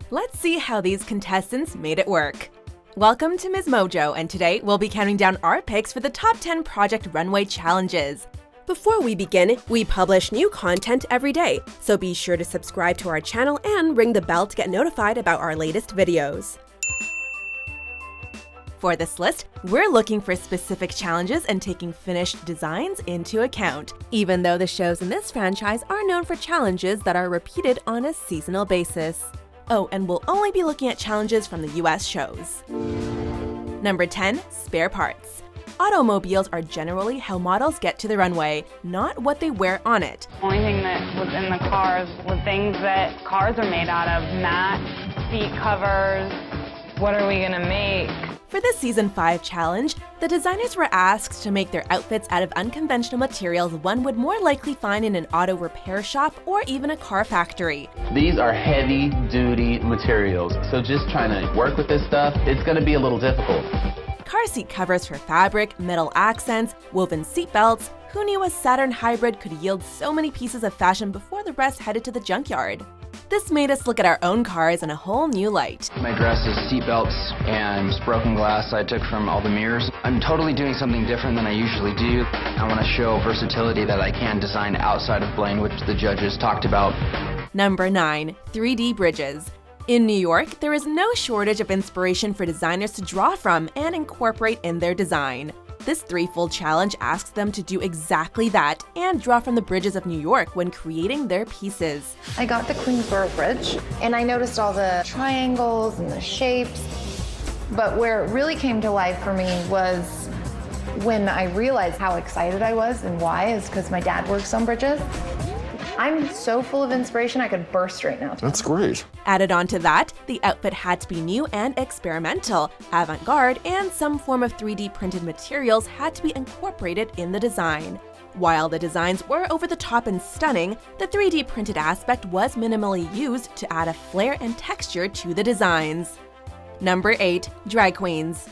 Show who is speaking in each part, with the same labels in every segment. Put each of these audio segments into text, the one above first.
Speaker 1: Let's see how these contestants made it work. Welcome to MsMojo, and today we'll be counting down our picks for the top 10 Project Runway Challenges. Before we begin, we publish new content every day, so be sure to subscribe to our channel and ring the bell to get notified about our latest videos. For this list, we're looking for specific challenges and taking finished designs into account, even though the shows in this franchise are known for challenges that are repeated on a seasonal basis. Oh, and we'll only be looking at challenges from the US shows. Number 10. Spare parts. Automobiles are generally how models get to the runway, not what they wear on it.
Speaker 2: The only thing that was in the cars were things that cars are made out of. Mats, seat covers. What are we gonna make?
Speaker 1: For this Season 5 challenge, the designers were asked to make their outfits out of unconventional materials one would more likely find in an auto repair shop or even a car factory.
Speaker 3: These are heavy-duty materials, so just trying to work with this stuff, it's going to be a little difficult.
Speaker 1: Car seat covers for fabric, metal accents, woven seat belts. Who knew a Saturn hybrid could yield so many pieces of fashion before the rest headed to the junkyard? This made us look at our own cars in a whole new light.
Speaker 4: My dress is seat belts and broken glass I took from all the mirrors. I'm totally doing something different than I usually do. I want to show versatility that I can design outside of Blaine, which the judges talked about.
Speaker 1: Number 9. 3D bridges. In New York, there is no shortage of inspiration for designers to draw from and incorporate in their design. This threefold challenge asks them to do exactly that and draw from the bridges of New York when creating their pieces.
Speaker 5: I got the Queensboro Bridge, and I noticed all the triangles and the shapes. But where it really came to life for me was when I realized how excited I was, and why is because my dad works on bridges. I'm so full of inspiration, I could burst right now.
Speaker 6: That's great.
Speaker 1: Added on to that, the outfit had to be new and experimental, avant-garde, and some form of 3D printed materials had to be incorporated in the design. While the designs were over the top and stunning, the 3D printed aspect was minimally used to add a flair and texture to the designs. Number 8. Drag queens.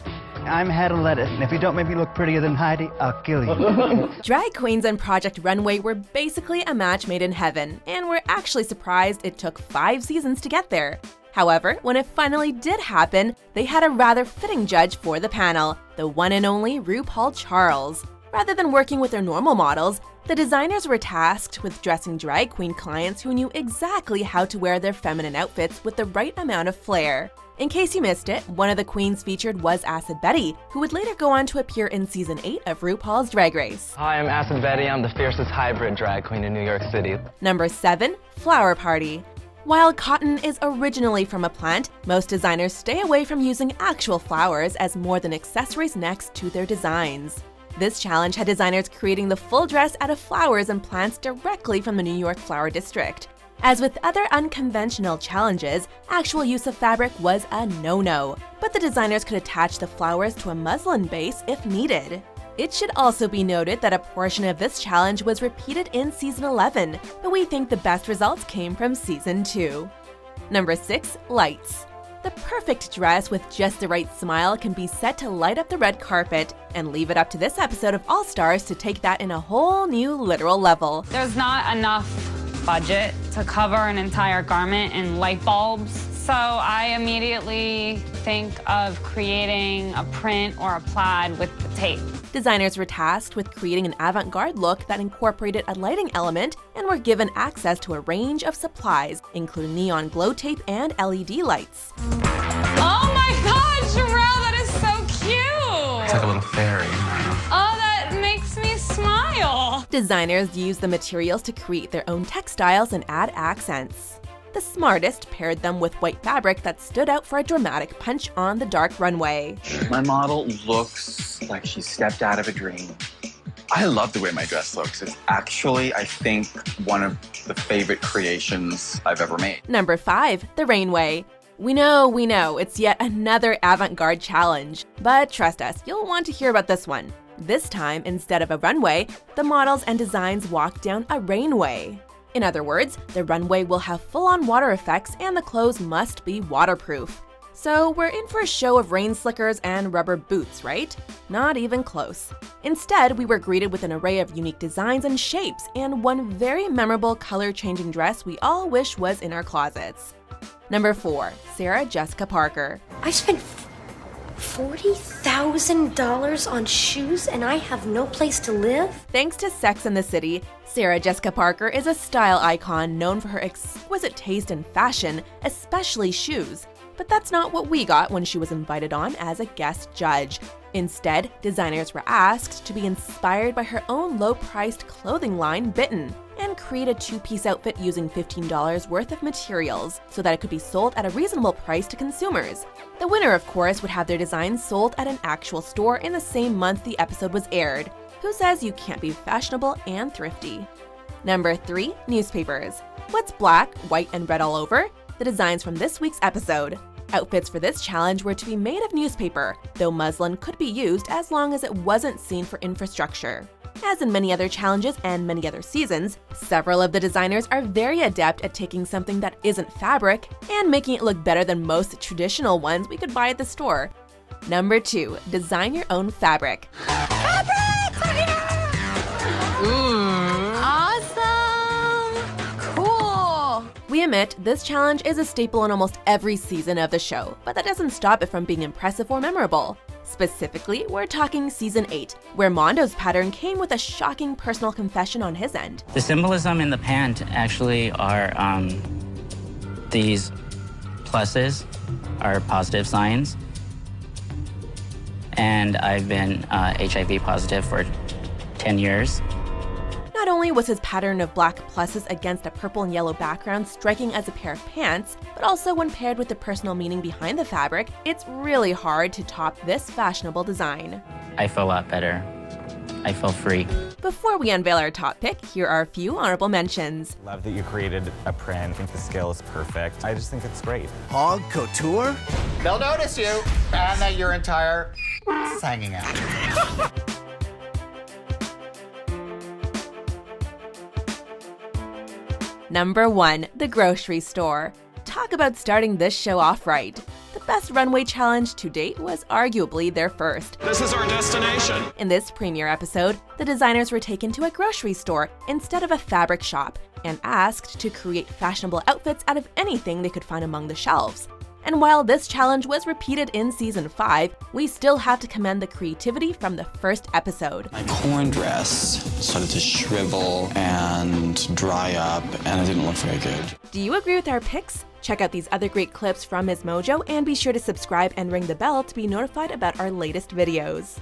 Speaker 7: I'm head of lettuce, and if you don't make me look prettier than Heidi, I'll kill you.
Speaker 1: Drag queens and Project Runway were basically a match made in heaven, and we're actually surprised it took 5 seasons to get there. However, when it finally did happen, they had a rather fitting judge for the panel, the one and only RuPaul Charles. Rather than working with their normal models, the designers were tasked with dressing drag queen clients who knew exactly how to wear their feminine outfits with the right amount of flair. In case you missed it, one of the queens featured was Acid Betty, who would later go on to appear in Season 8 of RuPaul's Drag Race.
Speaker 4: Hi, I'm Acid Betty. I'm the fiercest hybrid drag queen in New York City.
Speaker 1: Number 7. Flower Party. While cotton is originally from a plant, most designers stay away from using actual flowers as more than accessories next to their designs. This challenge had designers creating the full dress out of flowers and plants directly from the New York Flower District. As with other unconventional challenges, actual use of fabric was a no-no, but the designers could attach the flowers to a muslin base if needed. It should also be noted that a portion of this challenge was repeated in Season 11, but we think the best results came from Season 2. Number 6. Lights. The perfect dress with just the right smile can be set to light up the red carpet, and leave it up to this episode of All Stars to take that in a whole new literal level.
Speaker 2: There's not enough budget to cover an entire garment in light bulbs, so I immediately think of creating a print or a plaid with the tape.
Speaker 1: Designers were tasked with creating an avant-garde look that incorporated a lighting element and were given access to a range of supplies, including neon glow tape and LED lights.
Speaker 2: Oh my God, Sherelle, that is so cute!
Speaker 3: It's like a little fairy.
Speaker 2: Oh, that makes me smile!
Speaker 1: Designers used the materials to create their own textiles and add accents. The smartest paired them with white fabric that stood out for a dramatic punch on the dark runway.
Speaker 8: My model looks like she stepped out of a dream. I love the way my dress looks. It's actually, I think, one of the favorite creations I've ever made.
Speaker 1: Number 5. The Rainway. We know, it's yet another avant-garde challenge. But trust us, you'll want to hear about this one. This time, instead of a runway, the models and designs walk down a rainway. In other words, the runway will have full-on water effects and the clothes must be waterproof. So we're in for a show of rain slickers and rubber boots, right? Not even close. Instead, we were greeted with an array of unique designs and shapes, and one very memorable color-changing dress we all wish was in our closets. Number 4. Sarah Jessica Parker.
Speaker 6: I spent $40,000 on shoes and I have no place to live?
Speaker 1: Thanks to Sex and the City, Sarah Jessica Parker is a style icon known for her exquisite taste in fashion, especially shoes. But that's not what we got when she was invited on as a guest judge. Instead, designers were asked to be inspired by her own low-priced clothing line, Bitten, and create a two-piece outfit using $15 worth of materials so that it could be sold at a reasonable price to consumers. The winner, of course, would have their designs sold at an actual store in the same month the episode was aired. Who says you can't be fashionable and thrifty? Number 3. Newspapers. What's black, white, and red all over? The designs from this week's episode. Outfits for this challenge were to be made of newspaper, though muslin could be used as long as it wasn't seen for infrastructure. As in many other challenges and many other seasons, several of the designers are very adept at taking something that isn't fabric and making it look better than most traditional ones we could buy at the store. Number 2. Design your own fabric. We admit this challenge is a staple in almost every season of the show, but that doesn't stop it from being impressive or memorable. Specifically, we're talking Season 8, where Mondo's pattern came with a shocking personal confession on his end.
Speaker 9: The symbolism in the pant actually are these pluses are positive signs. And I've been HIV positive for 10 years.
Speaker 1: Not only was his pattern of black pluses against a purple and yellow background striking as a pair of pants, but also when paired with the personal meaning behind the fabric, it's really hard to top this fashionable design.
Speaker 9: I feel a lot better. I feel free.
Speaker 1: Before we unveil our top pick, here are a few honorable mentions.
Speaker 10: Love that you created a print. I think the scale is perfect. I just think it's great.
Speaker 11: Hog couture?
Speaker 12: They'll notice you, and that your entire is hanging out.
Speaker 1: Number 1. The grocery store. Talk about starting this show off right. The best runway challenge to date was arguably their first.
Speaker 13: This is our destination.
Speaker 1: In this premiere episode, the designers were taken to a grocery store instead of a fabric shop and asked to create fashionable outfits out of anything they could find among the shelves. And while this challenge was repeated in Season 5, we still have to commend the creativity from the first episode.
Speaker 14: My corn dress started to shrivel and dry up, and it didn't look very good.
Speaker 1: Do you agree with our picks? Check out these other great clips from MsMojo and be sure to subscribe and ring the bell to be notified about our latest videos.